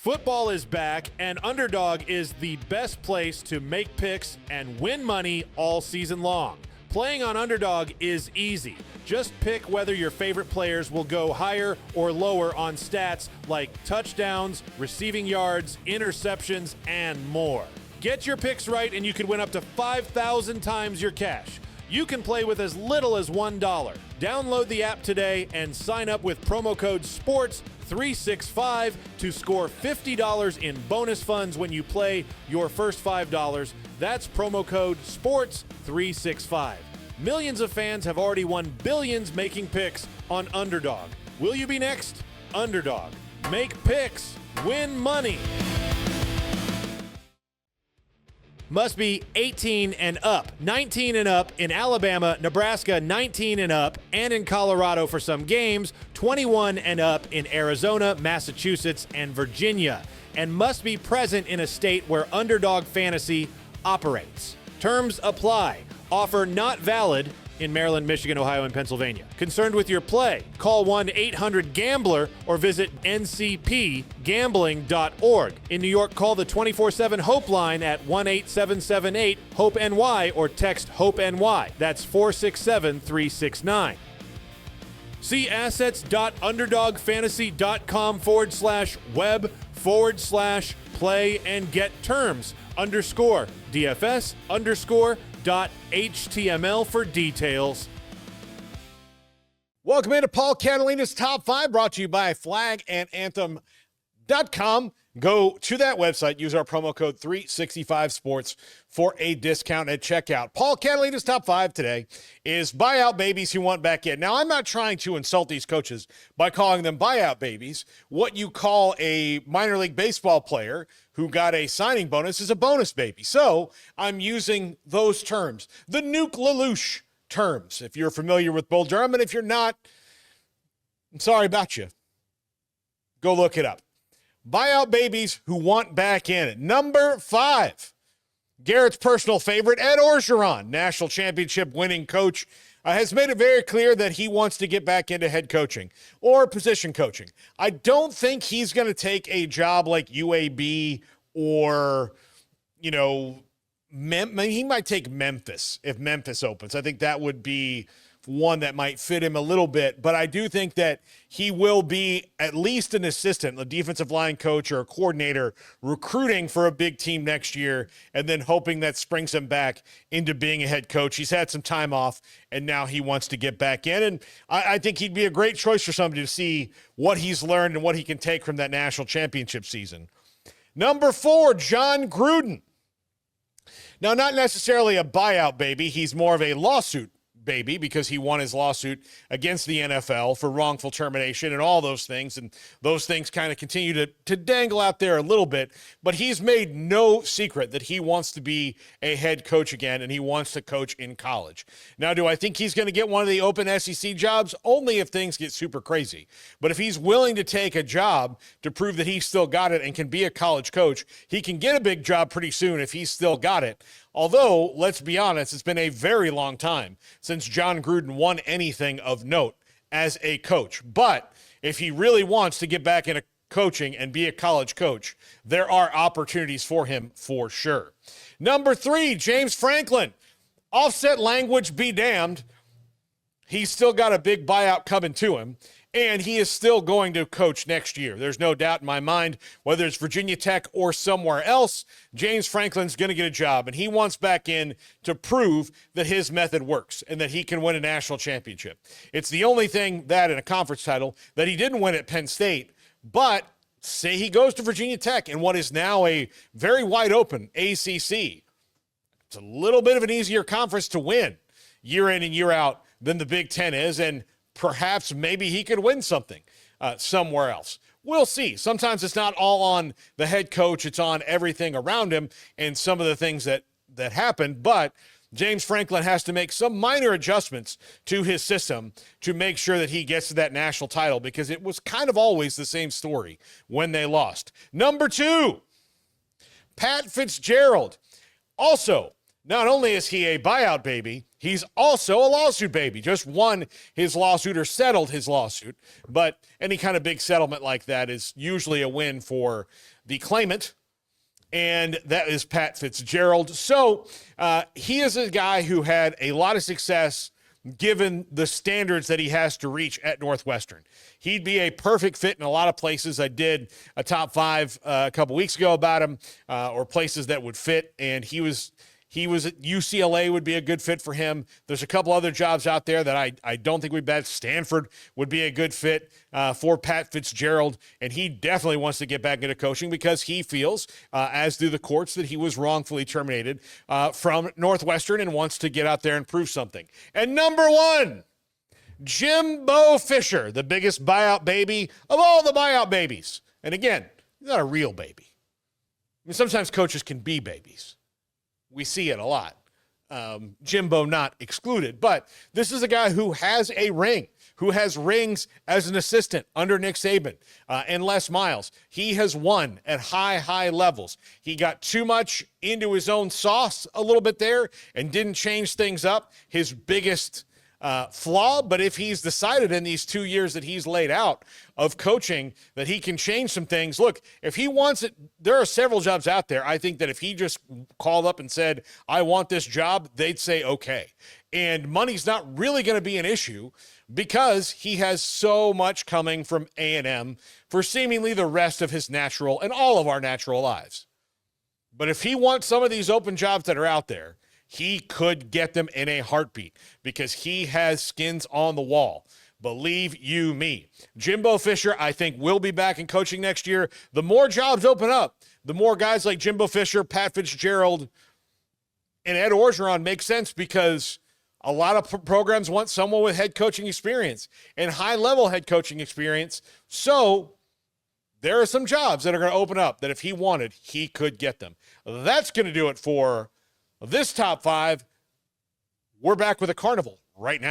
Football is back, and Underdog is the best place to make picks and win money all season long. Playing on Underdog is easy. Just pick whether your favorite players will go higher or lower on stats like touchdowns, receiving yards, interceptions, and more. Get your picks right and you can win up to 5,000 times your cash. You can play with as little as $1. Download the app today and sign up with promo code SPORTS365 to score $50 in bonus funds when you play your first $5. That's promo code SPORTS365. Millions of fans have already won billions making picks on Underdog. Will you be next? Underdog. Make picks. Win money. Must be 18 and up, 19 and up in Alabama, Nebraska, 19 and up, and in Colorado for some games, 21 and up in Arizona, Massachusetts, and Virginia, and must be present in a state where Underdog Fantasy operates. Terms apply. Offer not valid in Maryland, Michigan, Ohio, and Pennsylvania. Concerned with your play? Call 1-800-GAMBLER or visit ncpgambling.org. In New York, call the 24/7 Hope line at 1-8778-HOPE-NY or text HOPE-NY. That's 467-369. See assets.underdogfantasy.com/web/play and get terms _DFS_.html for details. Welcome into Paul Catalina's Top 5, brought to you by flagandanthem.com. Go to that website, use our promo code 365sports for a discount at checkout. Paul Catalina's Top 5 today is buyout babies who want back in. Now, I'm not trying to insult these coaches by calling them buyout babies. What you call a minor league baseball player who got a signing bonus is a bonus baby. So I'm using those terms, the Nuke LaLoosh terms, if you're familiar with Bull Durham. And if you're not, I'm sorry about you. Go look it up. Buyout babies who want back in. Number 5, Garrett's personal favorite, Ed Orgeron, national championship winning coach, has made it very clear that he wants to get back into head coaching or position coaching. I don't think he's going to take a job like UAB or, he might take Memphis if Memphis opens. I think that would be one that might fit him a little bit, but I do think that he will be at least an assistant, a defensive line coach or a coordinator recruiting for a big team next year and then hoping that springs him back into being a head coach. He's had some time off and now he wants to get back in, and I think he'd be a great choice for somebody to see what he's learned and what he can take from that national championship season. Number 4, Jon Gruden. Now, not necessarily a buyout baby. He's more of a lawsuit baby because he won his lawsuit against the NFL for wrongful termination and all those things. And those things kind of continue to dangle out there a little bit. But he's made no secret that he wants to be a head coach again and he wants to coach in college. Now, do I think he's going to get one of the open SEC jobs? Only if things get super crazy. But if he's willing to take a job to prove that he's still got it and can be a college coach, he can get a big job pretty soon if he's still got it. Although, let's be honest, it's been a very long time since Jon Gruden won anything of note as a coach. But if he really wants to get back into coaching and be a college coach, there are opportunities for him for sure. Number 3, James Franklin. Offset language be damned. He's still got a big buyout coming to him, and he is still going to coach next year. There's no doubt in my mind, whether it's Virginia Tech or somewhere else, James Franklin's going to get a job, and he wants back in to prove that his method works and that he can win a national championship. It's the only thing that in a conference title that he didn't win at Penn State, but say he goes to Virginia Tech in what is now a very wide open ACC. It's a little bit of an easier conference to win year in and year out than the Big Ten is, and perhaps maybe he could win something somewhere else. We'll see. Sometimes it's not all on the head coach. It's on everything around him and some of the things that happen. But James Franklin has to make some minor adjustments to his system to make sure that he gets to that national title, because it was kind of always the same story when they lost. Number 2, Pat Fitzgerald. Also, Not only is he a buyout baby, he's also a lawsuit baby. Just won his lawsuit or settled his lawsuit. But any kind of big settlement like that is usually a win for the claimant, and that is Pat Fitzgerald. So he is a guy who had a lot of success given the standards that he has to reach at Northwestern. He'd be a perfect fit in a lot of places. I did a top 5 a couple weeks ago about him, or places that would fit, and he was at UCLA would be a good fit for him. There's a couple other jobs out there that I don't think we'd bet. Stanford would be a good fit for Pat Fitzgerald, and he definitely wants to get back into coaching because he feels, as do the courts, that he was wrongfully terminated from Northwestern and wants to get out there and prove something. And number 1, Jimbo Fisher, the biggest buyout baby of all the buyout babies. And again, he's not a real baby. I mean, sometimes coaches can be babies. We see it a lot. Jimbo not excluded. But this is a guy who has a ring, who has rings as an assistant under Nick Saban and Les Miles. He has won at high levels. He got too much into his own sauce a little bit there and didn't change things up. His biggest flaw, but if he's decided in these 2 years that he's laid out of coaching that he can change some things, look, if he wants it, there are several jobs out there. I think that if he just called up and said, I want this job, they'd say, okay. And money's not really going to be an issue because he has so much coming from A&M for seemingly the rest of his natural and all of our natural lives. But if he wants some of these open jobs that are out there, he could get them in a heartbeat because he has skins on the wall. Believe you me. Jimbo Fisher, I think, will be back in coaching next year. The more jobs open up, the more guys like Jimbo Fisher, Pat Fitzgerald, and Ed Orgeron make sense because a lot of programs want someone with head coaching experience and high-level head coaching experience. So there are some jobs that are going to open up that if he wanted, he could get them. That's going to do it for this top 5. We're back with a carnival right now.